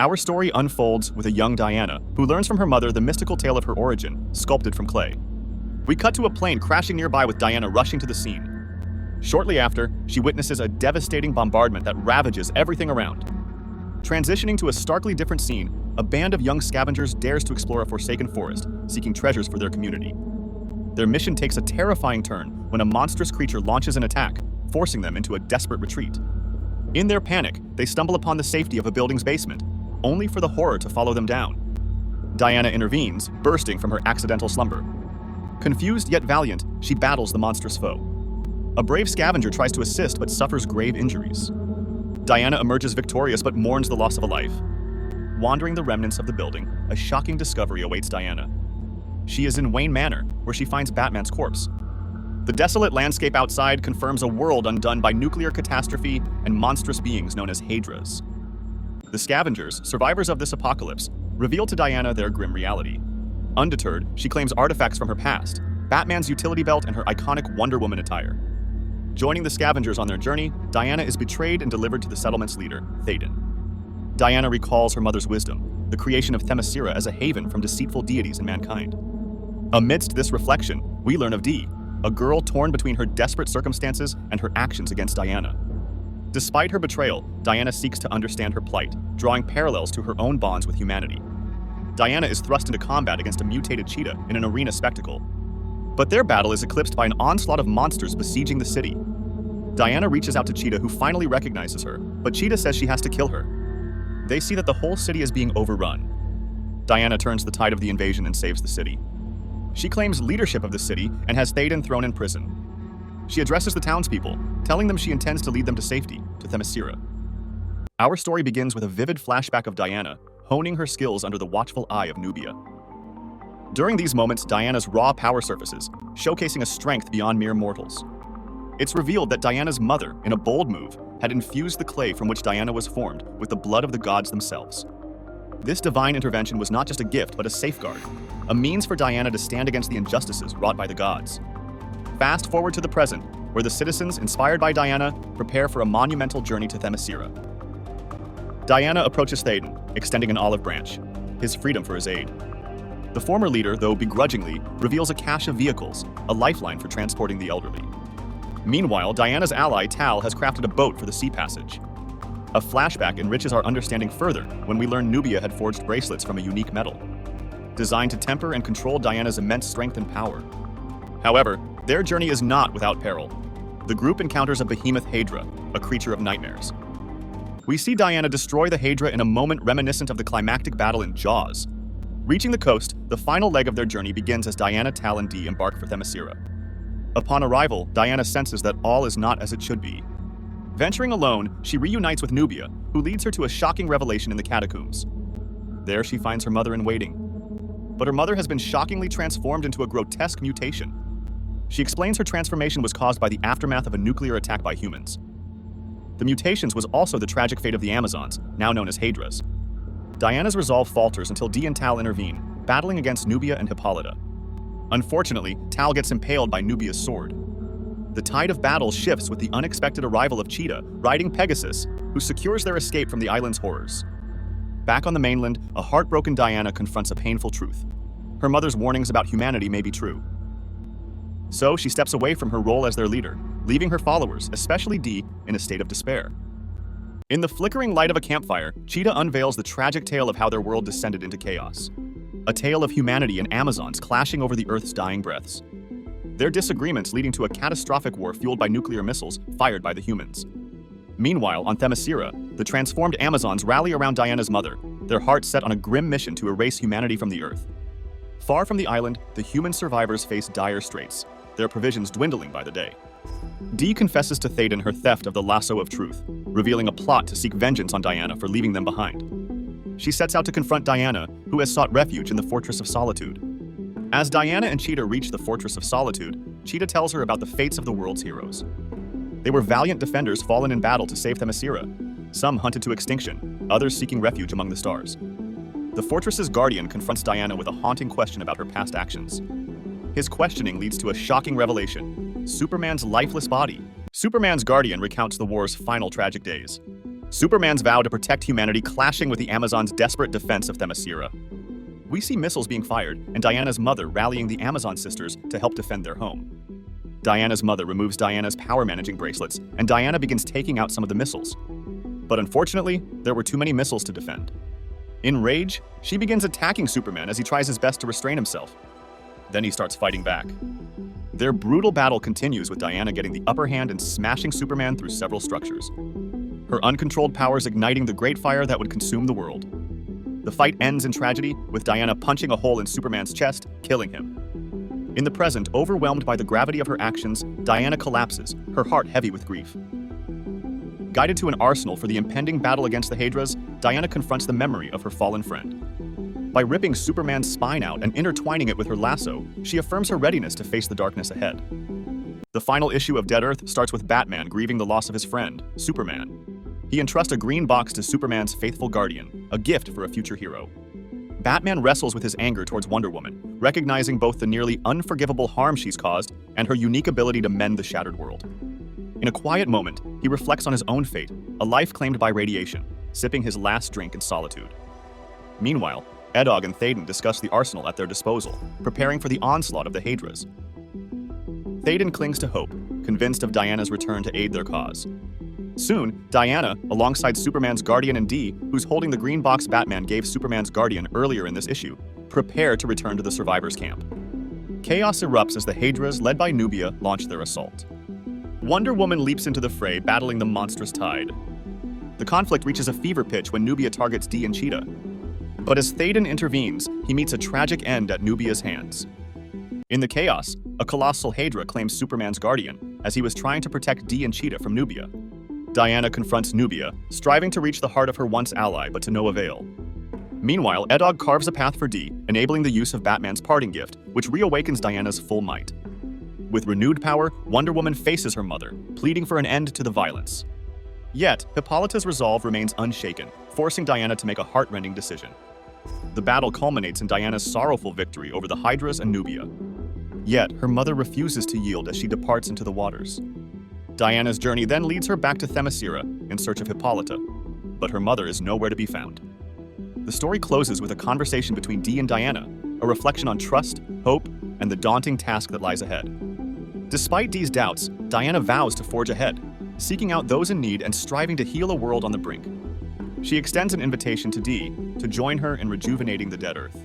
Our story unfolds with a young Diana, who learns from her mother the mystical tale of her origin, sculpted from clay. We cut to a plane crashing nearby with Diana rushing to the scene. Shortly after, she witnesses a devastating bombardment that ravages everything around. Transitioning to a starkly different scene, a band of young scavengers dares to explore a forsaken forest, seeking treasures for their community. Their mission takes a terrifying turn when a monstrous creature launches an attack, forcing them into a desperate retreat. In their panic, they stumble upon the safety of a building's basement, only for the horror to follow them down. Diana intervenes, bursting from her accidental slumber. Confused yet valiant, she battles the monstrous foe. A brave scavenger tries to assist but suffers grave injuries. Diana emerges victorious but mourns the loss of a life. Wandering the remnants of the building, a shocking discovery awaits Diana. She is in Wayne Manor, where she finds Batman's corpse. The desolate landscape outside confirms a world undone by nuclear catastrophe and monstrous beings known as Hydras. The scavengers, survivors of this apocalypse, reveal to Diana their grim reality. Undeterred, she claims artifacts from her past, Batman's utility belt and her iconic Wonder Woman attire. Joining the scavengers on their journey, Diana is betrayed and delivered to the settlement's leader, Théoden. Diana recalls her mother's wisdom, the creation of Themyscira as a haven from deceitful deities and mankind. Amidst this reflection, we learn of Dee, a girl torn between her desperate circumstances and her actions against Diana. Despite her betrayal, Diana seeks to understand her plight, drawing parallels to her own bonds with humanity. Diana is thrust into combat against a mutated cheetah in an arena spectacle. But their battle is eclipsed by an onslaught of monsters besieging the city. Diana reaches out to Cheetah, who finally recognizes her, but Cheetah says she has to kill her. They see that the whole city is being overrun. Diana turns the tide of the invasion and saves the city. She claims leadership of the city and has Théoden thrown in prison. She addresses the townspeople, telling them she intends to lead them to safety, to Themyscira. Our story begins with a vivid flashback of Diana, honing her skills under the watchful eye of Nubia. During these moments, Diana's raw power surfaces, showcasing a strength beyond mere mortals. It's revealed that Diana's mother, in a bold move, had infused the clay from which Diana was formed with the blood of the gods themselves. This divine intervention was not just a gift, but a safeguard, a means for Diana to stand against the injustices wrought by the gods. Fast forward to the present, where the citizens, inspired by Diana, prepare for a monumental journey to Themyscira. Diana approaches Théoden, extending an olive branch, his freedom for his aid. The former leader, though begrudgingly, reveals a cache of vehicles, a lifeline for transporting the elderly. Meanwhile, Diana's ally, Tal, has crafted a boat for the sea passage. A flashback enriches our understanding further when we learn Nubia had forged bracelets from a unique metal, designed to temper and control Diana's immense strength and power. However, their journey is not without peril. The group encounters a behemoth Hydra, a creature of nightmares. We see Diana destroy the Hydra in a moment reminiscent of the climactic battle in Jaws. Reaching the coast, the final leg of their journey begins as Diana, Tal, and Dee embark for Themyscira. Upon arrival, Diana senses that all is not as it should be. Venturing alone, she reunites with Nubia, who leads her to a shocking revelation in the catacombs. There she finds her mother in waiting. But her mother has been shockingly transformed into a grotesque mutation. She explains her transformation was caused by the aftermath of a nuclear attack by humans. The mutations was also the tragic fate of the Amazons, now known as Hydras. Diana's resolve falters until Dee and Tal intervene, battling against Nubia and Hippolyta. Unfortunately, Tal gets impaled by Nubia's sword. The tide of battle shifts with the unexpected arrival of Cheetah, riding Pegasus, who secures their escape from the island's horrors. Back on the mainland, a heartbroken Diana confronts a painful truth. Her mother's warnings about humanity may be true. So she steps away from her role as their leader, leaving her followers, especially Dee, in a state of despair. In the flickering light of a campfire, Cheetah unveils the tragic tale of how their world descended into chaos. A tale of humanity and Amazons clashing over the Earth's dying breaths. Their disagreements leading to a catastrophic war fueled by nuclear missiles fired by the humans. Meanwhile, on Themyscira, the transformed Amazons rally around Diana's mother, their hearts set on a grim mission to erase humanity from the Earth. Far from the island, the human survivors face dire straits, their provisions dwindling by the day. Dee confesses to Théoden her theft of the lasso of truth, revealing a plot to seek vengeance on Diana for leaving them behind. She sets out to confront Diana, who has sought refuge in the Fortress of Solitude. As Diana and Cheetah reach the Fortress of Solitude, Cheetah tells her about the fates of the world's heroes. They were valiant defenders fallen in battle to save Themyscira, some hunted to extinction, others seeking refuge among the stars. The fortress's guardian confronts Diana with a haunting question about her past actions. His questioning leads to a shocking revelation: Superman's lifeless body. Superman's guardian recounts the war's final tragic days. Superman's vow to protect humanity clashing with the Amazons' desperate defense of Themyscira. We see missiles being fired and Diana's mother rallying the Amazon sisters to help defend their home. Diana's mother removes Diana's power-managing bracelets, and Diana begins taking out some of the missiles. But unfortunately, there were too many missiles to defend. In rage, she begins attacking Superman as he tries his best to restrain himself. Then he starts fighting back. Their brutal battle continues with Diana getting the upper hand and smashing Superman through several structures. Her uncontrolled powers igniting the great fire that would consume the world. The fight ends in tragedy, with Diana punching a hole in Superman's chest, killing him. In the present, overwhelmed by the gravity of her actions, Diana collapses, her heart heavy with grief. Guided to an arsenal for the impending battle against the Hydras, Diana confronts the memory of her fallen friend. By ripping Superman's spine out and intertwining it with her lasso, she affirms her readiness to face the darkness ahead. The final issue of Dead Earth starts with Batman grieving the loss of his friend, Superman. He entrusts a green box to Superman's faithful guardian, a gift for a future hero. Batman wrestles with his anger towards Wonder Woman, recognizing both the nearly unforgivable harm she's caused and her unique ability to mend the shattered world. In a quiet moment, he reflects on his own fate, a life claimed by radiation, sipping his last drink in solitude. Meanwhile, Edog and Thaden discuss the arsenal at their disposal, preparing for the onslaught of the Hydras. Thaden clings to hope, convinced of Diana's return to aid their cause. Soon, Diana, alongside Superman's guardian and Dee, who's holding the green box Batman gave Superman's guardian earlier in this issue, prepare to return to the survivors' camp. Chaos erupts as the Hydras, led by Nubia, launch their assault. Wonder Woman leaps into the fray, battling the monstrous tide. The conflict reaches a fever pitch when Nubia targets Dee and Cheetah. But as Thaden intervenes, he meets a tragic end at Nubia's hands. In the chaos, a colossal Hydra claims Superman's guardian, as he was trying to protect Dee and Cheetah from Nubia. Diana confronts Nubia, striving to reach the heart of her once ally, but to no avail. Meanwhile, Edog carves a path for Dee, enabling the use of Batman's parting gift, which reawakens Diana's full might. With renewed power, Wonder Woman faces her mother, pleading for an end to the violence. Yet, Hippolyta's resolve remains unshaken, forcing Diana to make a heart-rending decision. The battle culminates in Diana's sorrowful victory over the Hydras and Nubia. Yet, her mother refuses to yield as she departs into the waters. Diana's journey then leads her back to Themyscira in search of Hippolyta, but her mother is nowhere to be found. The story closes with a conversation between Dee and Diana, a reflection on trust, hope, and the daunting task that lies ahead. Despite Dee's doubts, Diana vows to forge ahead, seeking out those in need and striving to heal a world on the brink. She extends an invitation to Dee to join her in rejuvenating the Dead Earth.